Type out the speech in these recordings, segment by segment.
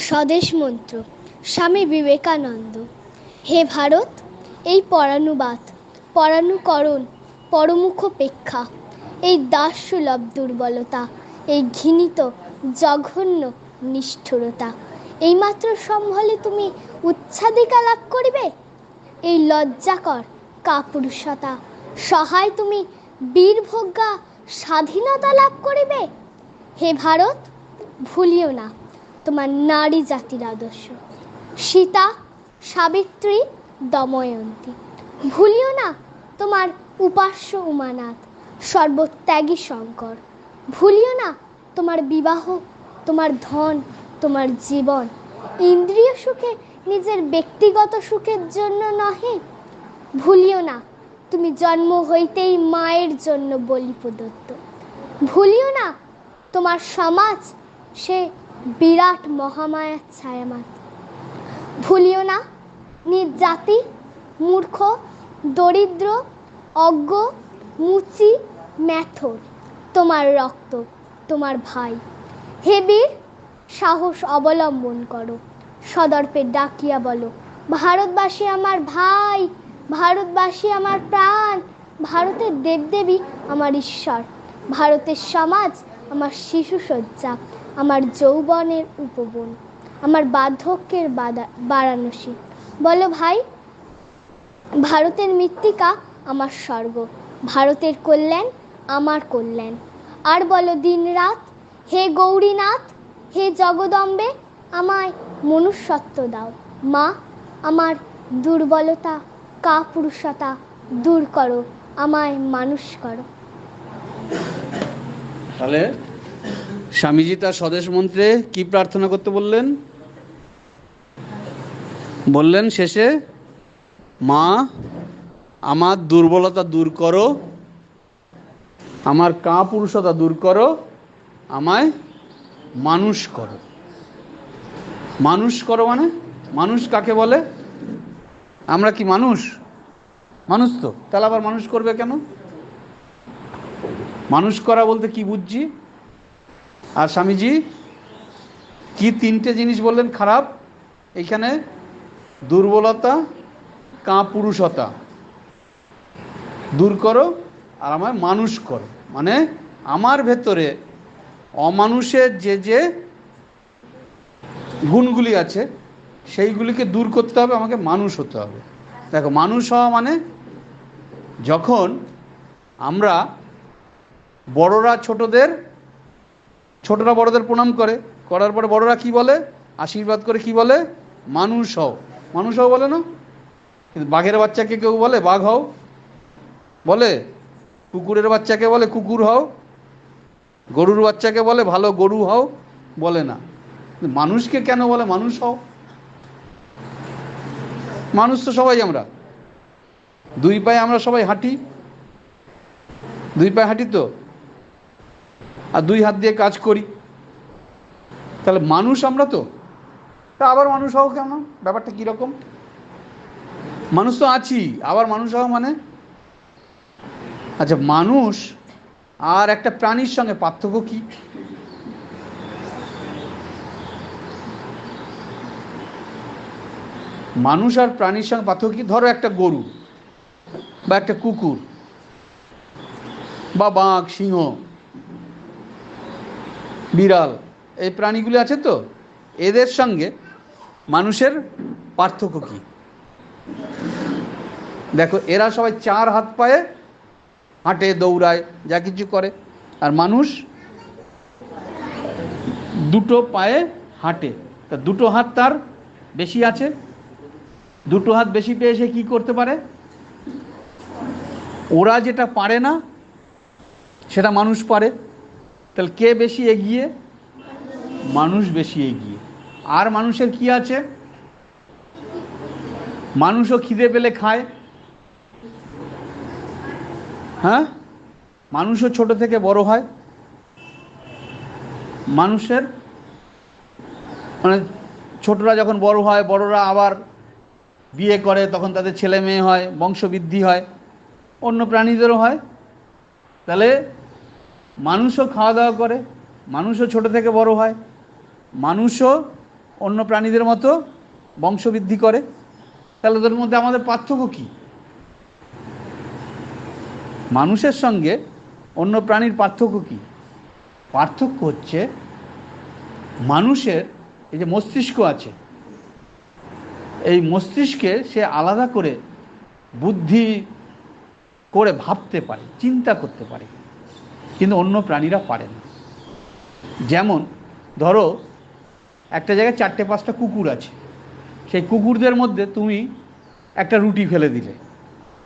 স্বদেশ মন্ত্র, স্বামী বিবেকানন্দ। হে ভারত, এই পরানুবাদ, পরানুকরণ, পরমুখপেক্ষা, এই দাসসুলভ দুর্বলতা, এই ঘৃণিত জঘন্য নিষ্ঠুরতা এইমাত্র সম্বলে তুমি উচ্ছাদিকা লাভ করিবে। এই লজ্জাকর কাপুরুষতা সহায় তুমি বীরভোগ্যা স্বাধীনতা লাভ করিবে। হে ভারত, ভুলিও না তোমার নারী জাতির আদর্শ, সীতা, সাবিত্রী, দময়ন্তী। ভুলিও না তোমার উপাস্য উমানাথ, সর্বত্যাগী শঙ্কর। ভুলিও না তোমার বিবাহ, তোমার ধন, তোমার জীবন ইন্দ্রিয় সুখে, নিজের ব্যক্তিগত সুখের জন্য নহে। ভুলিও না তুমি জন্ম হইতেই মায়ের জন্য বলি প্রদত্ত। ভুলিও না তোমার সমাজ সে বিরাট মহামায়ার ছায়ামাত্র। ভুলিও না নিজ জাতি, মূর্খ, দরিদ্র, অজ্ঞ, মুচি, ম্যাথর তোমার রক্ত, তোমার ভাই। হে বীর, সাহস অবলম্বন করো, সদর্পে ডাকিয়া বলো, ভারতবাসী আমার ভাই, ভারতবাসী আমার প্রাণ, ভারতের দেবদেবী আমার ঈশ্বর, ভারতের সমাজ আমার শিশুসজ্জা, আমার যৌবনের উপবন, আমার বার্ধক্যের বারাণসী। বলো ভাই, ভারতের মৃত্তিকা আমার স্বর্গ, ভারতের কল্যাণ আমার কল্যাণ। আর বলো দিনরাত, হে গৌরীনাথ, হে জগদম্বে, আমায় মনুষ্যত্ব দাও। মা, আমার দুর্বলতা, কাপুরুষতা দূর করো, আমায় মানুষ করো। তাহলে স্বামীজি তার স্বদেশ মন্ত্রে কি প্রার্থনা করতে বললেন? বললেন শেষে, মা, আমার দুর্বলতা দূর করো, আমার কাপুরুষতা দূর করো, আমায় মানুষ করো। মানুষ করো মানে মানুষ কাকে বলে? আমরা কি মানুষ? মানুষ তো, তাহলে আবার মানুষ করবে কেন? মানুষ করা বলতে কি বুঝছি? আর স্বামীজি কি তিনটে জিনিস বললেন খারাপ এইখানে? দুর্বলতা, কাপুরুষতা দূর করো আর আমায় মানুষ করো। মানে আমার ভেতরে অমানুষের যে যে গুণগুলি আছে সেইগুলিকে দূর করতে হবে, আমাকে মানুষ হতে হবে। দেখো, মানুষ হওয়া মানে যখন আমরা বড়রা ছোটদের, ছোটরা বড়দের প্রণাম করে, করার পরে বড়রা কি বলে? আশীর্বাদ করে কি বলে? মানুষ হও, মানুষ হও বলে না? কিন্তু বাঘের বাচ্চাকে কেউ বলে বাঘ হও? বলে? কুকুরের বাচ্চাকে বলে কুকুর হও? গরুর বাচ্চাকে বলে ভালো গরু হও? বলে না। মানুষকে কেন বলে মানুষ হও? মানুষ তো সবাই আমরা, দুই পায়ে আমরা সবাই হাঁটি, দুই পায়ে হাঁটি তো, আর দুই হাত দিয়ে কাজ করি, তাহলে মানুষ আমরা তো। তা আবার মানুষ হও কেন? ব্যাপারটা কিরকম? মানুষ তো আছি, আবার মানুষ হও মানে? আচ্ছা, মানুষ আর একটা প্রাণীর সঙ্গে পার্থক্য কি? মানুষ আর প্রাণীর সঙ্গে পার্থক্য কি? ধরো একটা গরু বা একটা কুকুর বা বাঘ, সিংহ, বিড়াল, এই প্রাণীগুলি আছে তো, এদের সঙ্গে মানুষের পার্থক্য কি? দেখো, এরা সবাই চার হাত পায়ে হাঁটে, দৌড়ায়, যা কিছু করে, আর মানুষ দুটো পায়ে হাঁটে। তা দুটো হাত তার বেশি আছে, দুটো হাত বেশি পেয়ে সে কী করতে পারে? ওরা যেটা পারে না সেটা মানুষ পারে। তাহলে কে বেশি এগিয়ে? মানুষ বেশি এগিয়ে। আর মানুষের কি আছে? মানুষও খিদে পেলে খায়, হ্যাঁ, মানুষও ছোট থেকে বড় হয়। মানুষের মানে ছোটরা যখন বড় হয়, বড়রা আবার বিয়ে করে, তখন তাদের ছেলে মেয়ে হয়, বংশবৃদ্ধি হয়, অন্য প্রাণীদেরও হয়। তাহলে মানুষও খাওয়া দাওয়া করে, মানুষও ছোট থেকে বড় হয়, মানুষও অন্য প্রাণীদের মতো বংশবৃদ্ধি করে। তাহলে ওদের মধ্যে আমাদের পার্থক্য কী? মানুষের সঙ্গে অন্য প্রাণীর পার্থক্য কী? পার্থক্য হচ্ছে মানুষের এই যে মস্তিষ্ক আছে, এই মস্তিষ্কে সে আলাদা করে বুদ্ধি করে ভাবতে পারে, চিন্তা করতে পারে, কিন্তু অন্য প্রাণীরা পারে না। যেমন ধরো একটা জায়গায় 4-5টা কুকুর আছে, সেই কুকুরদের মধ্যে তুমি একটা রুটি ফেলে দিলে,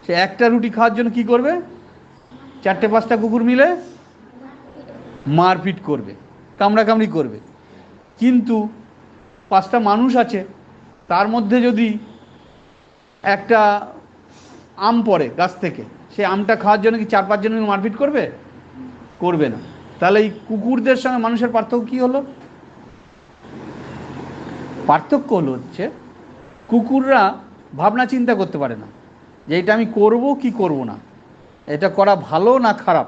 সে একটা রুটি খাওয়ার জন্য কি করবে? 4-5টা কুকুর মিলে মারপিট করবে, কামড়াকামড়ি করবে। কিন্তু 5টা মানুষ আছে, তার মধ্যে যদি একটা আম পড়ে গাছ থেকে, সে আমটা খাওয়ার জন্য কি 4-5 জন মারপিট করবে? করবে না। তাহলে এই কুকুরদের সঙ্গে মানুষের পার্থক্য কী হলো? পার্থক্য হলো হচ্ছে কুকুররা ভাবনা চিন্তা করতে পারে না যে এটা আমি করব কি করব না, এটা করা ভালো না খারাপ,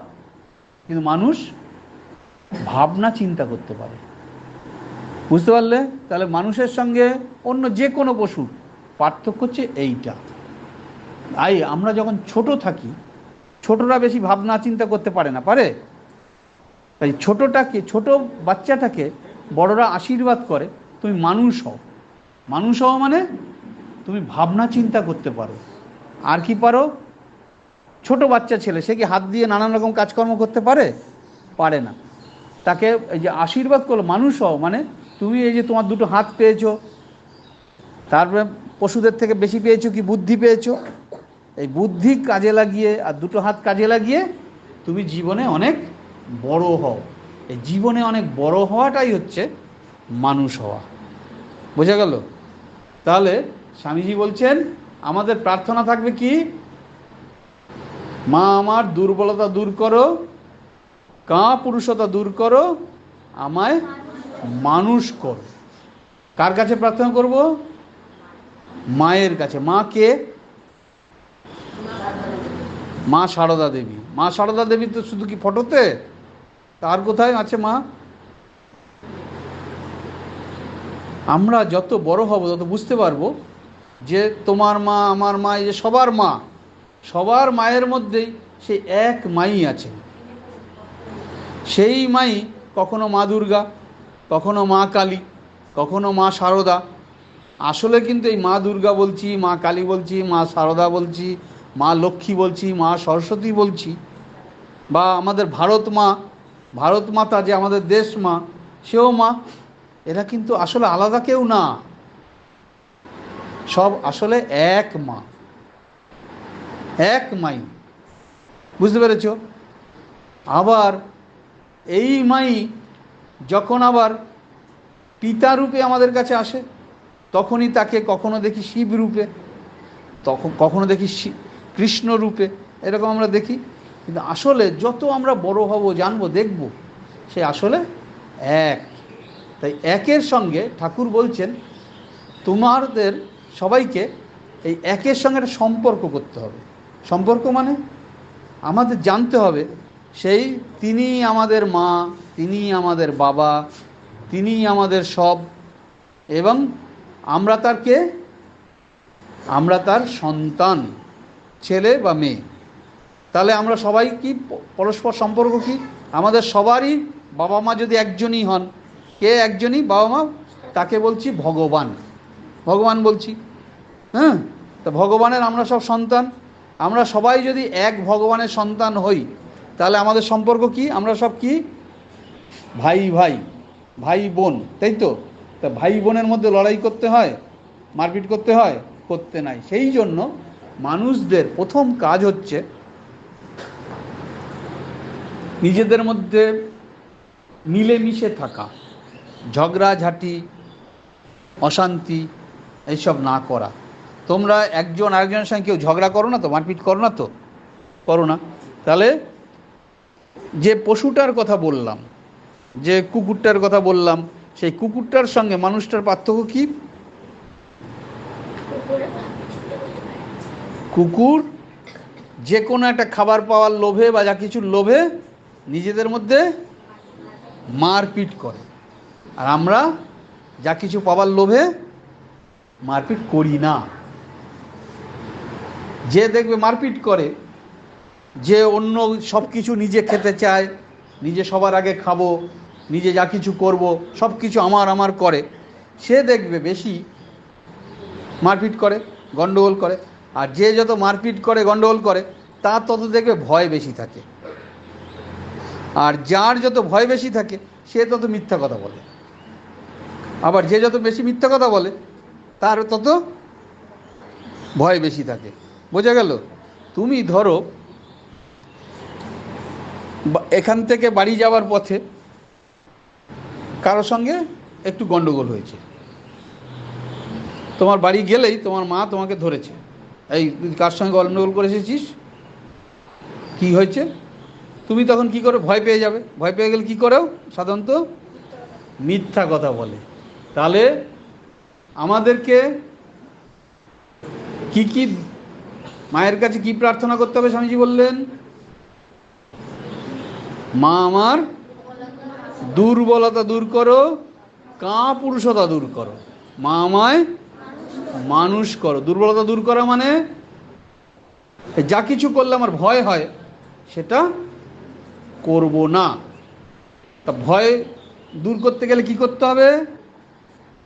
কিন্তু মানুষ ভাবনা চিন্তা করতে পারে। বুঝতে পারলে? তাহলে মানুষের সঙ্গে অন্য যে কোনো পশুর পার্থক্য হচ্ছে এইটা। আমরা যখন ছোট থাকি, ছোটরা বেশি ভাবনা চিন্তা করতে পারে না, পারে? তাই ছোট বাচ্চাটাকে বড়রা আশীর্বাদ করে, তুমি মানুষ হও। মানুষ হও মানে তুমি ভাবনা চিন্তা করতে পারো। আর কি পারো? ছোট বাচ্চা ছেলে, সে কি হাত দিয়ে নানান রকম কাজকর্ম করতে পারে? পারে না। তাকে এই যে আশীর্বাদ করলো, মানুষ হও মানে তুমি এই যে তোমার 2টো হাত পেয়েছো, তারপরে পশুদের থেকে বেশি পেয়েছো কি? বুদ্ধি পেয়েছো। এই বুদ্ধি কাজে লাগিয়ে আর 2টো হাত কাজে লাগিয়ে তুমি জীবনে অনেক বড় হও। এই জীবনে অনেক বড় হওয়াটাই হচ্ছে মানুষ হওয়া। বোঝা গেল? তাহলে স্বামীজি বলছেন আমাদের প্রার্থনা থাকবে কি? মা আমার দুর্বলতা দূর করো, কাপুরুষতা দূর করো, আমায় মানুষ করো। কার কাছে প্রার্থনা করব? মায়ের কাছে। মা কে? মা সারদা দেবী। মা সারদা দেবী তো শুধু কি ফটোতে? তার কোথায় আছে মা? আমরা যত বড় হব তত বুঝতে পারবো যে তোমার মা, আমার মা, এই যে সবার মা, সবার মায়ের মধ্যেই সেই এক মাই আছে। সেই মাই কখনো মা দুর্গা, কখনো মা কালী, কখনো মা সারদা। আসলে কিন্তু এই মা দুর্গা বলছি, মা কালী বলছি, মা সারদা বলছি, মা লক্ষ্মী বলছি, মা সরস্বতী বলছি, বা আমাদের ভারত মা, ভারত মাতা যে আমাদের দেশ মা, সেও মা। এরা কিন্তু আসলে আলাদা কেউ না, সব আসলে এক মা, এক মাই। বুঝতে পেরেছ? আবার এই মাই যখন আবার পিতা রূপে আমাদের কাছে আসে, তখনই তাকে কখনো দেখি শিব রূপে, কখনো দেখি কৃষ্ণ রূপে, এরকম আমরা দেখি। কিন্তু আসলে যত আমরা বড় হব, জানবো, দেখব, সে আসলে এক। তাই একের সঙ্গে ঠাকুর বলছেন তোমাদের সবাইকে এই একের সঙ্গে একটা সম্পর্ক করতে হবে। সম্পর্ক মানে আমাদের জানতে হবে সেই তিনি আমাদের মা, তিনি আমাদের বাবা, তিনি আমাদের সব, এবং আমরা তার কে? আমরা তার সন্তান, ছেলে বা মেয়ে। তাহলে আমরা সবাই কি পরস্পর সম্পর্ক কি? আমাদের সবারই বাবা মা যদি একজনই হন, কে একজনই বাবা মা, তাকে বলছি ভগবান। ভগবান বলছি, হ্যাঁ? তো ভগবানের আমরা সব সন্তান। আমরা সবাই যদি এক ভগবানের সন্তান হই, তাহলে আমাদের সম্পর্ক কি? আমরা সব কি? ভাই ভাই, ভাই বোন, তাই তো? তা ভাই বোনের মধ্যে লড়াই করতে হয়, মারপিট করতে হয়? করতে নাই। সেই জন্য মানুষদের প্রথম কাজ হচ্ছে নিজেদের মধ্যে মিলেমিশে থাকা, ঝগড়াঝাঁটি, অশান্তি এইসব না করা। তোমরা একজন আরেকজনের সঙ্গে কেউ ঝগড়া করো না তো? মারপিট করো না তো? করো না। তাহলে যে পশুটার কথা বললাম, যে কুকুরটার কথা বললাম, সেই কুকুরটার সঙ্গে মানুষটার পার্থক্য কি? কুকুর যে কোনো একটা খাবার পাওয়ার লোভে বা যা কিছুর লোভে নিজেদের মধ্যে মারপিট করে, আর আমরা যা কিছু পাবার লোভে মারপিট করি না। যে দেখবে মারপিট করে, যে অন্য সব কিছু নিজে খেতে চায়, নিজে সবার আগে খাবো, নিজে যা কিছু করব, সব কিছু আমার আমার করে, সে দেখবে বেশি মারপিট করে, গণ্ডগোল করে। আর যে যত মারপিট করে, গণ্ডগোল করে, তার তত দেখবে ভয় বেশি থাকে। আর যার যত ভয় বেশি থাকে সে তত মিথ্যা কথা বলে। আবার যে যত বেশি মিথ্যা কথা বলে তার তত ভয় বেশি থাকে। বোঝা গেল? তুমি ধরো এখান থেকে বাড়ি যাওয়ার পথে কারোর সঙ্গে একটু গণ্ডগোল হয়েছে, তোমার বাড়ি গেলেই তোমার মা তোমাকে ধরেছে, এই কার সঙ্গে গণ্ডগোল করে এসেছিস, কী হয়েছে? তুমি তখন কি করো? ভয় পেয়ে যাবে। ভয় পেয়ে গেলে কী করেও সাধারণত মিথ্যা কথা বলে। তাহলে আমাদেরকে কি মায়ের কাছে কি প্রার্থনা করতে হবে? স্বামীজি বললেন, মা আমার দুর্বলতা দূর করো, কাপুরুষতা দূর করো, মা আমায় মানুষ করো। দুর্বলতা দূর করা মানে যা কিছু করলে আমার ভয় হয় সেটা করব না। তা ভয় দূর করতে গেলে কি করতে হবে?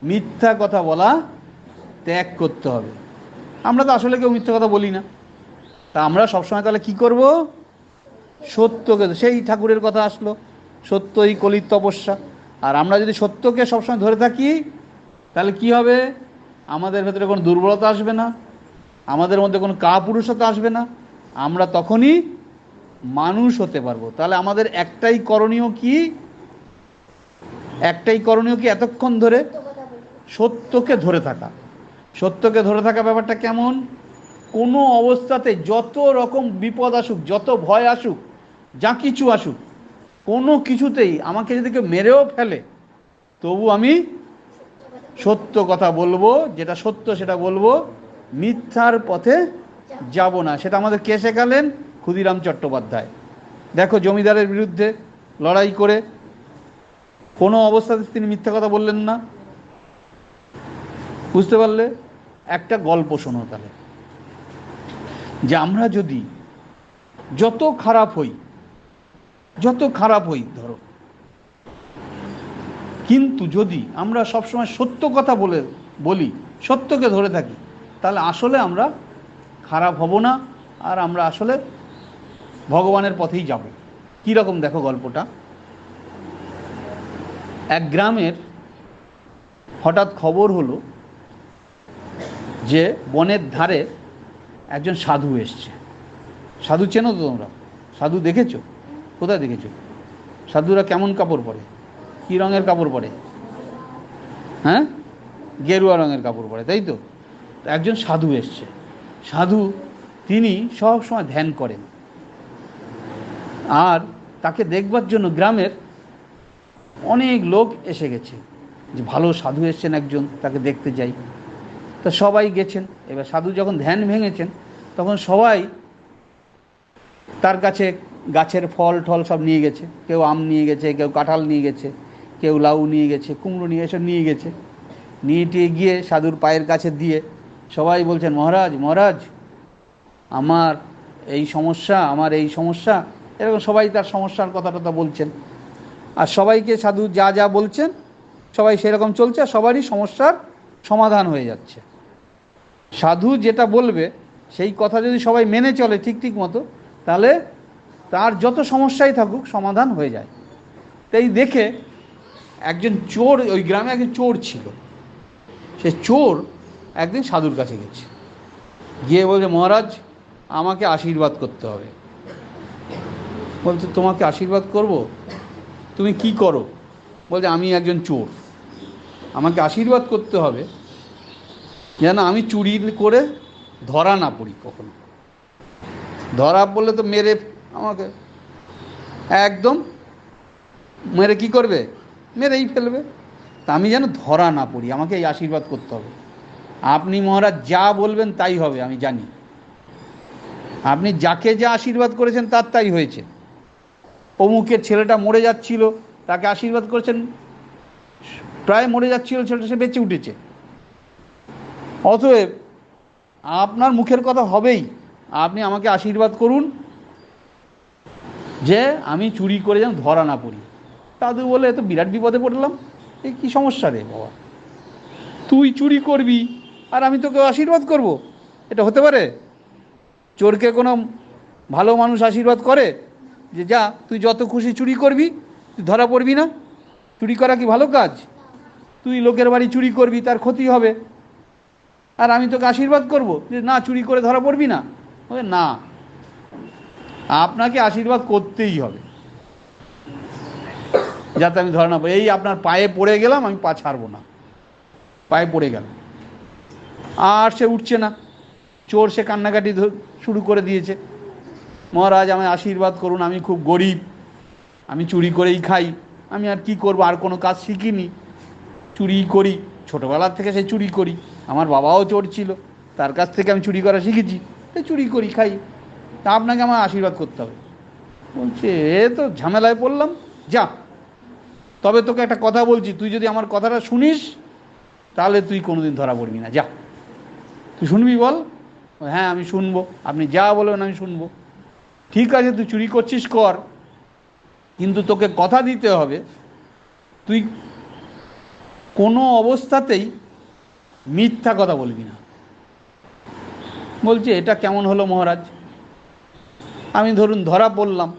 মিথ্যা কথা বলা ত্যাগ করতে হবে। আমরা তো আসলে কেউ মিথ্যা কথা বলি না। তা আমরা সবসময় তাহলে কি করব? সত্যকে, সেই ঠাকুরের কথা আসলো, সত্যই কলির তপস্যা। আর আমরা যদি সত্যকে সবসময় ধরে থাকি তাহলে কি হবে? আমাদের ভেতরে কোনো দুর্বলতা আসবে না, আমাদের মধ্যে কোনো কাপুরুষতা আসবে না, আমরা তখনই মানুষ হতে পারবো। তাহলে আমাদের একটাই করণীয় কি? এতক্ষণ ধরে সত্যকে ধরে থাকা। সত্যকে ধরে থাকা ব্যাপারটা কেমন? কোনো অবস্থাতে যত রকম বিপদ আসুক, যত ভয় আসুক, যা কিছু আসুক, কোনো কিছুতেই আমাকে যদি কেউ মেরেও ফেলে তবু আমি সত্য কথা বলবো, যেটা সত্য সেটা বলবো, মিথ্যার পথে যাব না। সেটা আমাদের কে শেখালেন? ক্ষুদিরাম চট্টোপাধ্যায়। দেখো, জমিদারের বিরুদ্ধে লড়াই করে কোনো অবস্থাতে তিনি মিথ্যা কথা বললেন না। বুঝতে পারলে? একটা গল্প শোনো তাহলে, যে আমরা যদি যত খারাপ হই ধরো, কিন্তু যদি আমরা সবসময় সত্য কথা বলি, সত্যকে ধরে থাকি, তাহলে আসলে আমরা খারাপ হব না, আর আমরা আসলে ভগবানের পথেই যাব। কীরকম দেখো গল্পটা। এক গ্রামের হঠাৎ খবর হলো যে বনের ধারে একজন সাধু এসছে। সাধু চেনো তো তোমরা? সাধু দেখেছো? কোথায় দেখেছো? সাধুরা কেমন কাপড় পরে? কী রঙের কাপড় পরে? হ্যাঁ, গেরুয়া রঙের কাপড় পরে, তাই তো? একজন সাধু এসছে। সাধু তিনি সব সময় ধ্যান করেন, আর তাকে দেখবার জন্য গ্রামের অনেক লোক এসে গেছে, যে ভালো সাধু এসছেন একজন, তাকে দেখতে যাই। তা সবাই গেছেন। এবার সাধু যখন ধ্যান ভেঙেছেন তখন সবাই তার কাছে গাছের ফল টল সব নিয়ে গেছে। কেউ আম নিয়ে গেছে, কেউ কাঁঠাল নিয়ে গেছে, কেউ লাউ নিয়ে গেছে, কুমড়ো নিয়ে এসব নিয়ে গেছে। নিয়ে টিয়ে গিয়ে সাধুর পায়ের কাছে দিয়ে সবাই বলছেন, মহারাজ আমার এই সমস্যা, এরকম সবাই তার সমস্যার কথা বলছেন। আর সবাইকে সাধু যা যা বলছেন সবাই সেরকম চলছে, আর সবারই সমস্যার সমাধান হয়ে যাচ্ছে। সাধু যেটা বলবে সেই কথা যদি সবাই মেনে চলে ঠিক মতো, তাহলে তার যত সমস্যাই থাকুক সমাধান হয়ে যায়। তাই দেখে একজন চোর, ওই গ্রামে একজন চোর ছিল, সে চোর একদিন সাধুর কাছে গেছে, গিয়ে বলছে, মহারাজ আমাকে আশীর্বাদ করতে হবে। বলছে, তোমাকে আশীর্বাদ করব? তুমি কি করো? বলছে, আমি একজন চোর, আমাকে আশীর্বাদ করতে হবে যেন আমি চুরি করে ধরা না পড়ি কখনো। ধরা পড়লে তো মেরে আমাকে একদম মেরে কি করবে? মেরেই ফেলবে। তা আমি যেন ধরা না পড়ি, আমাকে এই আশীর্বাদ করতে হবে। আপনি মহারাজ যা বলবেন তাই হবে, আমি জানি। আপনি যাকে যা আশীর্বাদ করেছেন তার তাই হয়েছে। অমুকের ছেলেটা মরে যাচ্ছিল, তাকে আশীর্বাদ করেছেন প্রায় মরে যাচ্ছিল ছেলেটা, সে বেঁচে উঠেছে। অতএব আপনার মুখের কথা হবেই, আপনি আমাকে আশীর্বাদ করুন যে আমি চুরি করে যেন ধরা না পড়ি। দাদু বলে, এ তো বিরাট বিপদে পড়লাম, এই কী সমস্যা রে বাবা, তুই চুরি করবি আর আমি তোকে আশীর্বাদ করব? এটা হতে পারে? চোরকে কোনো ভালো মানুষ আশীর্বাদ করে যে যা তুই যত খুশি চুরি করবি, তুই ধরা পড়বি না? চুরি করা কি ভালো কাজ? তুই লোকের বাড়ি চুরি করবি, তার ক্ষতি হবে, আর আমি তোকে আশীর্বাদ করব যে না চুরি করে ধরা পড়বি না? না, আপনাকে আশীর্বাদ করতেই হবে যাতে আমি ধরা না পড়ি। এই আপনার পায়ে পড়ে গেলাম, আমি পা ছাড়বো না, পায়ে পড়ে গেল, আর সে উঠছে না। চোর সে কান্নাকাটি শুরু করে দিয়েছে, মহারাজ আমায় আশীর্বাদ করুন, আমি খুব গরিব, আমি চুরি করেই খাই, আমি আর কি করব, আর কোনো কাজ শিখিনি, চুরি করি, ছোটোবেলার থেকে সে চুরি করি, আমার বাবাও চোর ছিল, তার কাছ থেকে আমি চুরি করা শিখেছি, তাই চুরি করি খাই, তা আপনাকে আমার আশীর্বাদ করতে হবে। বলছে এ তো ঝামেলায় পড়লাম, যা, তবে তোকে একটা কথা বলছি, তুই যদি আমার কথাটা শুনিস তাহলে তুই কোনোদিন ধরা পড়বি না, যা, তুই শুনবি বল? হ্যাঁ আমি শুনবো, আপনি যা বলবেন আমি শুনবো। ঠিক আছে, তুই চুরি করছিস কর, কিন্তু তোকে কথা দিতে হবে তুই কোনো অবস্থাতেই মিথ্যা কথা বলবি না। বলছে এটা কেমন হলো মহারাজ? আমি ধরুন ধরা পড়লাম,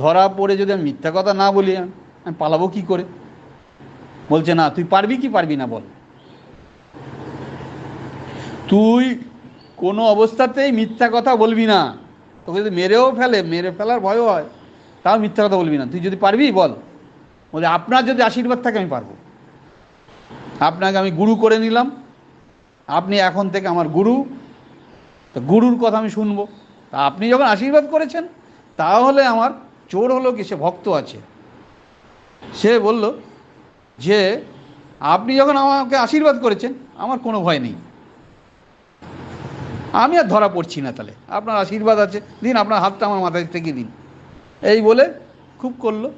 ধরা পড়ে যদি আমি মিথ্যা কথা না বলি আমি পালাবো কি করে? বলছে না, তুই পারবি কি পারবি না বল? তুই কোনো অবস্থাতেই মিথ্যা কথা বলবি না, তোকে যদি মেরেও ফেলে, মেরে ফেলার ভয় হয়, তাও মিথ্যা কথা বলবি না, তুই যদি পারবি বল। বলে আপনার যদি আশীর্বাদ থাকে আমি পারবো, আপনাকে আমি গুরু করে নিলাম, আপনি এখন থেকে আমার গুরু, তো গুরুর কথা আমি শুনবো। তা আপনি যখন আশীর্বাদ করেছেন তাহলে আমার চোর হলো কি, সে ভক্ত আছে, সে বলল যে আপনি যখন আমাকে আশীর্বাদ করেছেন আমার কোনো ভয় নেই, আমি আর ধরা পড়ছি না, তাহলে আপনার আশীর্বাদ আছে, দিন আপনার হাতটা আমার মাথায় থেকে দিন। এই বলে খুব করলো।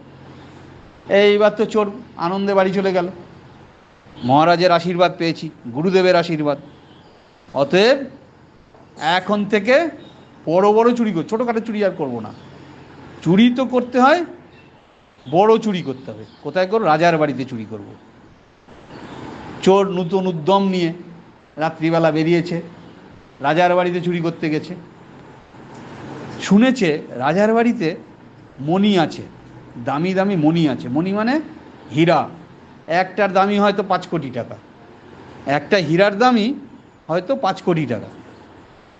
এইবার তো চোর আনন্দে বাড়ি চলে গেল, মহারাজের আশীর্বাদ পেয়েছি, গুরুদেবের আশীর্বাদ, অতএব এখন থেকে বড় বড় চুরি কর, ছোটোখাটো চুরি আর করবো না। চুরি তো করতে হয়, বড় চুরি করতে হবে। কোথায় করব? রাজার বাড়িতে চুরি করব। চোর নূতন উদ্যম নিয়ে রাত্রিবেলা বেরিয়েছে, রাজার বাড়িতে চুরি করতে গেছে। শুনেছে রাজার বাড়িতে মণি আছে, দামি দামি মণি আছে, মণি মানে হীরা, একটার দামি হয়তো 5 কোটি টাকা, একটা হীরার দামই হয়তো 5 কোটি টাকা,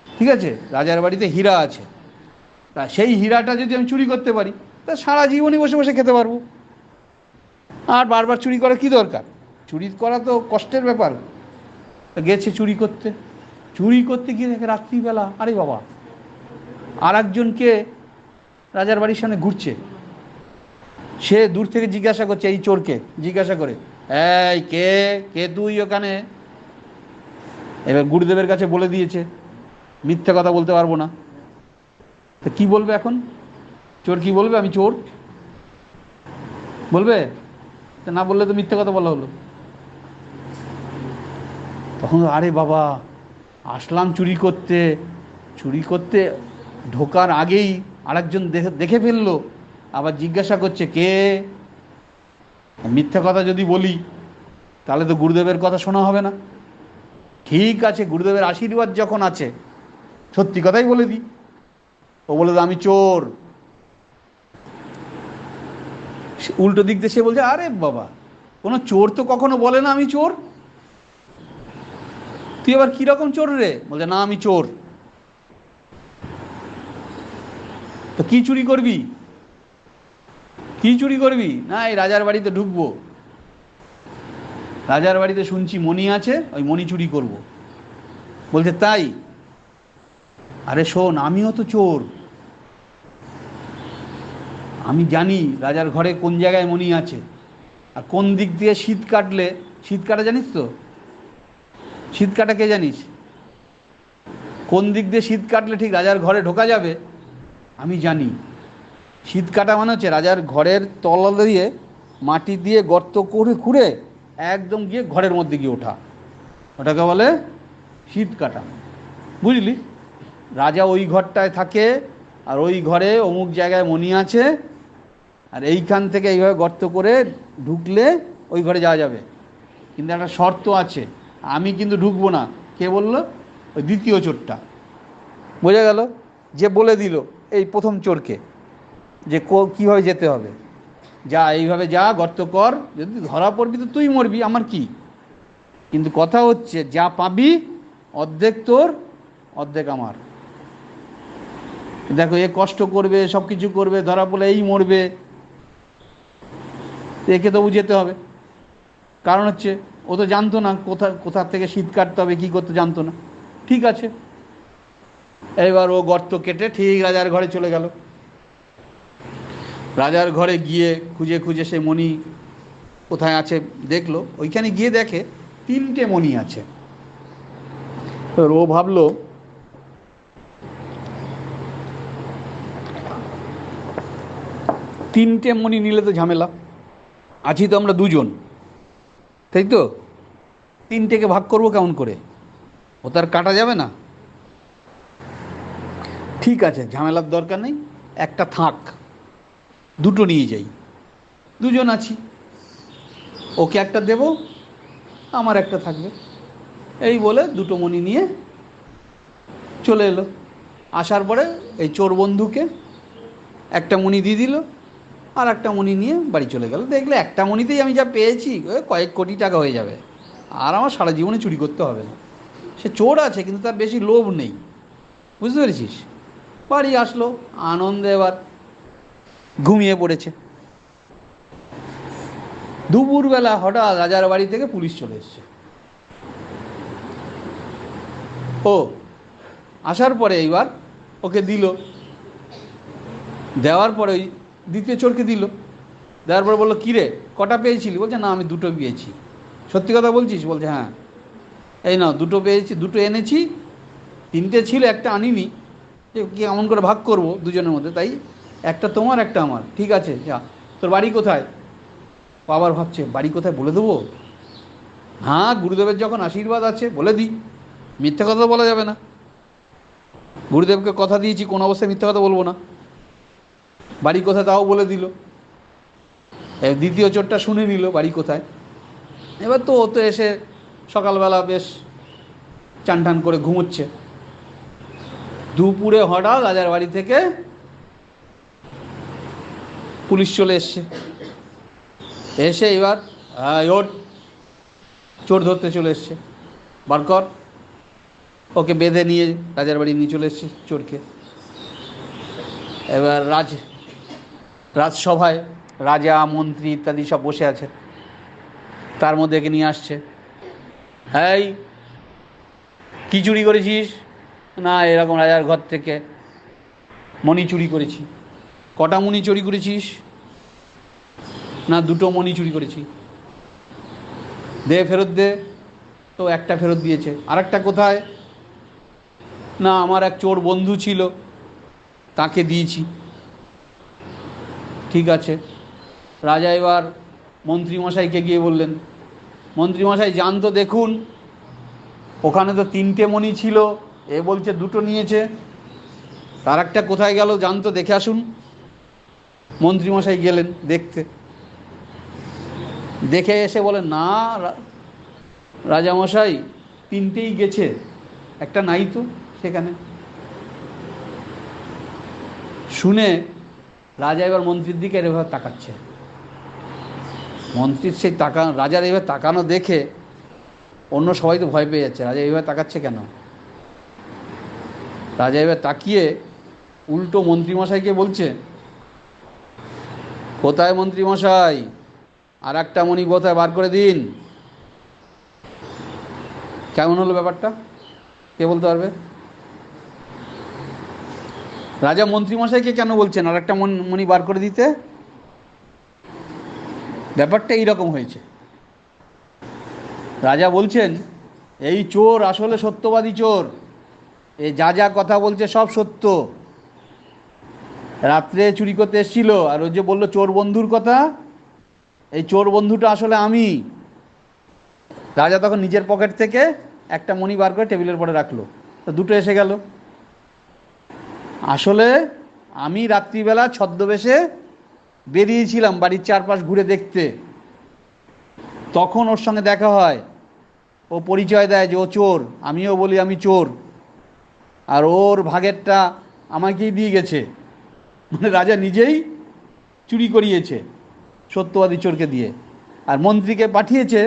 ঠিক আছে? রাজার বাড়িতে হীরা আছে, তা সেই হীরাটা যদি আমি চুরি করতে পারি তা সারা জীবনই বসে বসে খেতে পারবো, আর বারবার চুরি করার কী দরকার? চুরি করা তো কষ্টের ব্যাপার। গেছে চুরি করতে, চুরি করতে গিয়ে দেখে রাত্রিবেলা, আরে বাবা, আর একজনকে রাজার বাড়ির সামনে ঘুরছে, সে দূর থেকে জিজ্ঞাসা করছে, এই চোরকে জিজ্ঞাসা করে, এই কে কে তুই ওখানে? এবার গুরুদেবের কাছে বলে দিয়েছে মিথ্যে কথা বলতে পারবো না, তো কি বলবে এখন? চোর কি বলবে? আমি চোর বলবে? তা না বললে তো মিথ্যে কথা বলা হলো। তখন আরে বাবা, আসলাম চুরি করতে, চুরি করতে ঢোকার আগেই আরেকজন দেখে ফেললো, আবার জিজ্ঞাসা করছে কে? মিথ্যা কথা যদি বলি তাহলে তো গুরুদেবের কথা শোনা হবে না। ঠিক আছে, গুরুদেবের আশীর্বাদ যখন আছে সত্যি কথাই বলে দিই। ও বলে আমি চোর। উল্টো দিক দিয়ে সে বলছে, আরে বাবা, কোনো চোর তো কখনো বলে না আমি চোর, তুই আবার কিরকম চোর রে? বলছে না আমি চোর। তো কি চুরি করবি? কি চুরি করবি? না এই রাজার বাড়িতে ঢুকবো, রাজার বাড়িতে শুনছি মণি আছে, ওই মণি চুরি করব। বলছে তাই? আরে শোন, আমিও তো চোর, আমি জানি রাজার ঘরে কোন জায়গায় মণি আছে, আর কোন দিক দিয়ে শীত কাটলে, শীত কাটা জানিস তো? শীত কাটা কে জানিস? কোন দিক দিয়ে শীত কাটলে ঠিক রাজার ঘরে ঢোকা যাবে আমি জানি। শীত কাটা মানে হচ্ছে রাজার ঘরের তলা দিয়ে মাটি দিয়ে গর্ত করে খুঁড়ে একদম গিয়ে ঘরের মধ্যে গিয়ে ওঠা, ওটাকে বলে শীত কাটা। বুঝলি? রাজা ওই ঘরটায় থাকে, আর ওই ঘরে অমুক জায়গায় মণি আছে, আর এইখান থেকে এইভাবে গর্ত করে ঢুকলে ওই ঘরে যাওয়া যাবে, কিন্তু একটা শর্ত আছে, আমি কিন্তু ঢুকবো না। কে বললো? ওই দ্বিতীয় চোরটা। বোঝা গেল? যে বলে দিল এই প্রথম চোরকে যে কীভাবে যেতে হবে, যা এইভাবে যা, গর্ত কর, যদি ধরা পড়বি তো তুই মরবি, আমার কি। কিন্তু কথা হচ্ছে যা পাবি অর্ধেক তোর অর্ধেক আমার। দেখো, এ কষ্ট করবে, সব কিছু করবে, ধরা পড়লে এই মরবে, একে তবু যেতে হবে। কারণ হচ্ছে ও তো জানতো না কোথা থেকে শীত কাটতে হবে, কী করতে জানতো না। ঠিক আছে, এবার ও গর্ত কেটে ঠিক রাজার ঘরে চলে গেল। রাজার ঘরে গিয়ে খুঁজে খুঁজে সে মণি কোথায় আছে দেখলো, ওইখানে গিয়ে দেখে 3টে মণি আছে। এবার ও ভাবলো তিনটে মণি নিলে তো ঝামেলা, আছি তো আমরা দুজন, তাই তো? 3টেকে ভাগ করবো কেমন করে? ও তার কাটা যাবে না। ঠিক আছে, ঝামেলার দরকার নেই, একটা থাক, 2টো নিয়ে যাই, দুজন আছি, ওকে একটা দেব, আমার একটা থাকবে। এই বলে 2টো মণি নিয়ে চলে এলো। আসার পরে এই চোর বন্ধুকে একটা মণি দিয়ে দিল, আর একটা মণি নিয়ে বাড়ি চলে গেল। দেখলে একটা মণিতেই আমি যা পেয়েছি কয়েক কোটি টাকা হয়ে যাবে, আর আমার সারা জীবনে চুরি করতে হবে না। সে চোর আছে কিন্তু তার বেশি লোভ নেই, বুঝতে পেরেছিস? বাড়ি আসলো আনন্দে, এবার ঘুমিয়ে পড়েছে। দুপুরবেলা হঠাৎ রাজার বাড়ি থেকে পুলিশ চলে এসছে। ও আসার পরে এইবার ওকে দিল, দেওয়ার পরে ওই দ্বিতীয় চোরকে দিল, দেওয়ার পরে বললো, কিরে কটা পেয়েছিলি? বলছে, না আমি 2টো পেয়েছি। সত্যি কথা বলছিস? বলছে, হ্যাঁ। এই নাও 2টো পেয়েছি, 2টো এনেছি, 3টে ছিল, একটা আনিনি, যে কি এমন করে ভাগ করব দুজনের মধ্যে, তাই একটা তোমার একটা আমার। ঠিক আছে, যা। তোর বাড়ি কোথায়? আবার ভাবছে বাড়ি কোথায় বলে দেবো? হ্যাঁ, গুরুদেবের যখন আশীর্বাদ আছে বলে দিই, মিথ্যে কথা বলা যাবে না। গুরুদেবকে কথা দিয়েছি কোনো অবস্থায় মিথ্যে কথা বলবো না। বাড়ি কোথায় তাও বলে দিল। দ্বিতীয় চোরটা শুনে নিল বাড়ি কোথায়। এবার তো ও তো এসে সকালবেলা বেশ চান টান করে ঘুমোচ্ছে। দুপুরে হঠাৎ রাজার বাড়ি থেকে পুলিশ চলে এসছে। এসে এবার ওর চোর ধরতে চলে এসছে, বার কর। ওকে বেঁধে নিয়ে রাজার বাড়ি নিয়ে চলে এসছে চোরকে। এবার রাজসভায় রাজা মন্ত্রী ইত্যাদি সব বসে আছে, তার মধ্যে একে নিয়ে আসছে। এই কি চুরি করেছিস? না, এরকম রাজার ঘর থেকে মণি চুরি করেছি। কটা মণি চুরি করেছিস? না, 2টো মণি চুরি করেছি। দে, ফেরত দে। তো একটা ফেরত দিয়েছে। আরেকটা কোথায়? না, আমার এক চোর বন্ধু ছিল, তাকে দিয়েছি। ঠিক আছে। রাজা এবার মন্ত্রীমশাইকে গিয়ে বললেন, মন্ত্রীমশাই যান তো দেখুন, ওখানে তো 3টে মণি ছিল, এ বলছে 2টো নিয়েছে, তার একটা কোথায় গেল, যান তো দেখে আসুন। মন্ত্রীমশাই গেলেন দেখতে, দেখে এসে বলেন, না রাজামশাই, 3টেই গেছে, একটা নাই তো সেখানে। শুনে রাজা এবার মন্ত্রীর দিকে এভাবে তাকাচ্ছে। মন্ত্রীর সেই রাজার এভাবে তাকানো দেখে অন্য সবাই তো ভয় পেয়ে যাচ্ছে। রাজা এইভাবে তাকাচ্ছে কেন? রাজা এবার তাকিয়ে উল্টো মন্ত্রীমশাইকে বলছে, কোথায় মন্ত্রীমশাই, আর একটা মণি কোথায়, বার করে দিন। কেমন হলো ব্যাপারটা? কে বলতে পারবে? রাজা মন্ত্রীমশাইকে কেন বলছেন আর একটা মণি বার করে দিতে? ব্যাপারটা এইরকম হয়েছে। রাজা বলছেন, এই চোর আসলে সত্যবাদী চোর, এ যা যা কথা বলছে সব সত্য। রাত্রে চুরি করতে এসেছিল, আর ও যে বললো চোর বন্ধুর কথা, এই চোর বন্ধুটা আসলে আমি। রাজা তখন নিজের পকেট থেকে একটা মণি বার করে টেবিলের পরে রাখলো, তো দুটো এসে গেল। আসলে আমি রাত্রিবেলা ছদ্মবেশে বেরিয়েছিলাম বাড়ির চারপাশ ঘুরে দেখতে, তখন ওর সঙ্গে দেখা হয়, ও পরিচয় দেয় যে ও চোর, আমিও বলি আমি চোর, আর ওর ভাগেরটা আমাকেই দিয়ে গেছে। মানে রাজা নিজেই চুরি করিয়েছে সত্যবাদী চোরকে দিয়ে, আর মন্ত্রীকে পাঠিয়েছে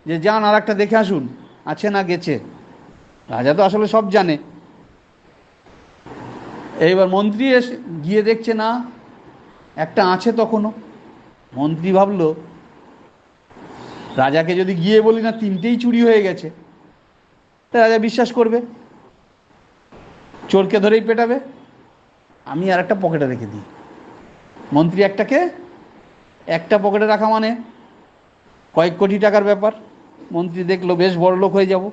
যে যান আর একটা দেখে আসুন আছে না গেছে। রাজা তো আসলে সব জানে। এইবার মন্ত্রী এসে গিয়ে দেখছে না, একটা আছে তখনও। মন্ত্রী ভাবলো রাজাকে যদি গিয়ে বলি না তিনটেই চুরি হয়ে গেছে, তা রাজা বিশ্বাস করবে, চোরকে ধরেই পেটাবে, আমি আর একটা পকেটে রেখে দিই। মন্ত্রী একটা পকেটে রাখা মানে কয়েক কোটি টাকার ব্যাপার। মন্ত্রী দেখলো বেশ বড় লোক হয়ে যাব।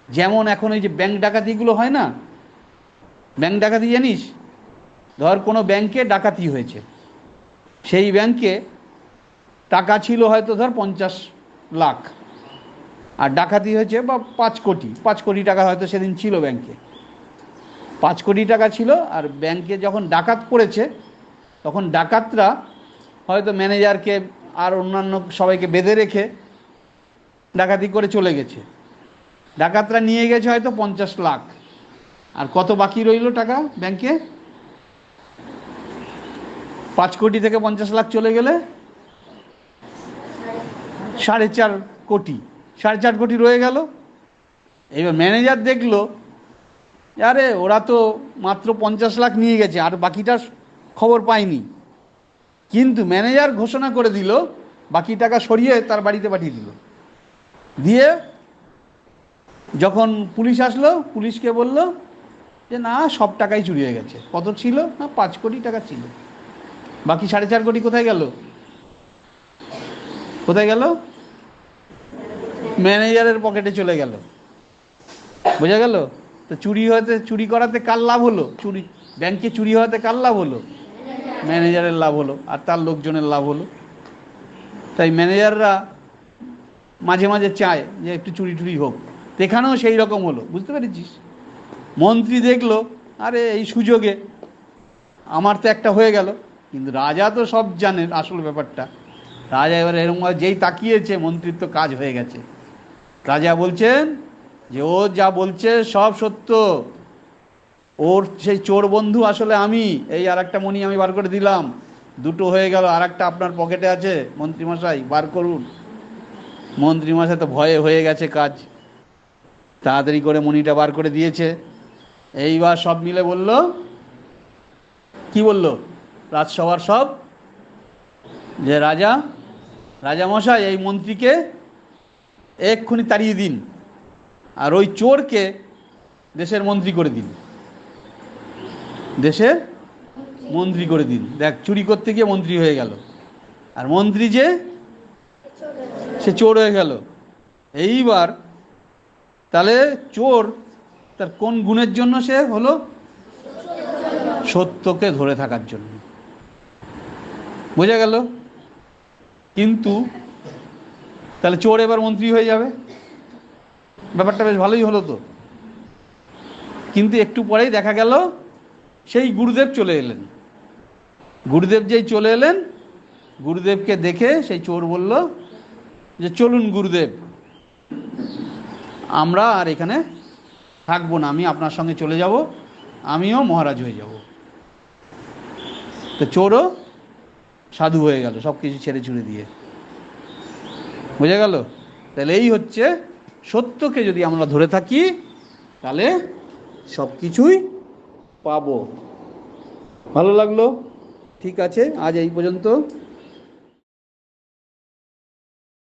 যেমন এখন ওই যে ব্যাংক ডাকাতিগুলো হয় না, ব্যাংক ডাকাতি জানিস, ধর কোনো ব্যাংকে ডাকাতি হয়েছে, সেই ব্যাংকে টাকা ছিল হয়তো ধর 50 লাখ, আর ডাকাতি হয়েছে বা 5 কোটি টাকা হয়তো সেদিন ছিল ব্যাংকে, 5 কোটি টাকা ছিল। আর ব্যাংকে যখন ডাকাত পড়েছে তখন ডাকাতরা হয়তো ম্যানেজারকে আর অন্যান্য সবাইকে বেঁধে রেখে ডাকাতি করে চলে গেছে। ডাকাতরা নিয়ে গেছে হয়তো 50 লাখ, আর কত বাকি রইল টাকা ব্যাংকে? 5 কোটি থেকে 50 লাখ চলে গেলে 4.5 কোটি, 4.5 কোটি রয়ে গেল। এবার ম্যানেজার দেখলো আরে ওরা তো মাত্র 50 লাখ নিয়ে গেছে, আর বাকিটার খবর পায়নি, কিন্তু ম্যানেজার ঘোষণা করে দিল বাকি টাকা সরিয়ে তার বাড়িতে পাঠিয়ে দিল। দিয়ে যখন পুলিশ আসলো, পুলিশকে বলল যে না সব টাকাই চুরি হয়ে গেছে। কত ছিল? না 5 কোটি টাকা ছিল, বাকি 4.5 কোটি কোথায় গেল? কোথায় গেল? ম্যানেজারের পকেটে চলে গেল। বোঝা গেল? তো চুরি করাতে কার লাভ হলো? ব্যাংকে চুরি হওয়াতে কার লাভ হলো? ম্যানেজারের লাভ হলো, আর তার লোকজনের লাভ হলো। তাই ম্যানেজাররা মাঝে মাঝে চায় যে একটু চুরি টুরি হোক, এখানেও সেই রকম হলো। বুঝতে পেরেছিস? মন্ত্রী দেখলো আরে এই সুযোগে আমার তো একটা হয়ে গেল, কিন্তু রাজা তো সব জানেন আসল ব্যাপারটা। রাজা এবার এরকম যেই তাকিয়েছে, মন্ত্রীর তো কাজ হয়ে গেছে। রাজা বলছেন যে ও যা বলছে সব সত্য, ওর সেই চোর বন্ধু আসলে আমি। এই আর একটা মণি আমি বার করে দিলাম, দুটো হয়ে গেল, আর একটা আপনার পকেটে আছে মন্ত্রীমশাই, বার করুন। মন্ত্রীমশাই তো ভয়ে হয়ে গেছে কাজ, তাড়াতাড়ি করে মণিটা বার করে দিয়েছে। এইবার সব মিলে বলল, কি বলল রাজসভার সব, যে রাজা মশাই এই মন্ত্রীকে এক্ষুনি তাড়িয়ে দিন, আর ওই চোরকে দেশের মন্ত্রী করে দিন, দেশের মন্ত্রী করে দিন। দেখ, চুরি করতে গিয়ে মন্ত্রী হয়ে গেল, আর মন্ত্রী যে সে চোর হয়ে গেল। এইবার তাহলে চোর তার কোন গুণের জন্য সে হলো? সত্যকে ধরে থাকার জন্য। বোঝা গেল? কিন্তু তাহলে চোর এবার মন্ত্রী হয়ে যাবে, ব্যাপারটা বেশ ভালোই হলো তো। কিন্তু একটু পরেই দেখা গেল সেই গুরুদেব চলে এলেন। গুরুদেব যেই চলে এলেন, গুরুদেবকে দেখে সেই চোর বলল যে চলুন গুরুদেব, আমরা আর এখানে থাকবো না, আমি আপনার সঙ্গে চলে যাব, আমিও মহারাজ হয়ে যাব। তো চোরও সাধু হয়ে গেল, সব কিছু ছেড়ে ছুড়ে দিয়ে। বোঝা গেল? তাহলে এই হচ্ছে, সত্যকে যদি আমরা ধরে থাকি তাহলে সব কিছুই পাবো। ভালো লাগলো? ঠিক আছে, আজ এই পর্যন্ত।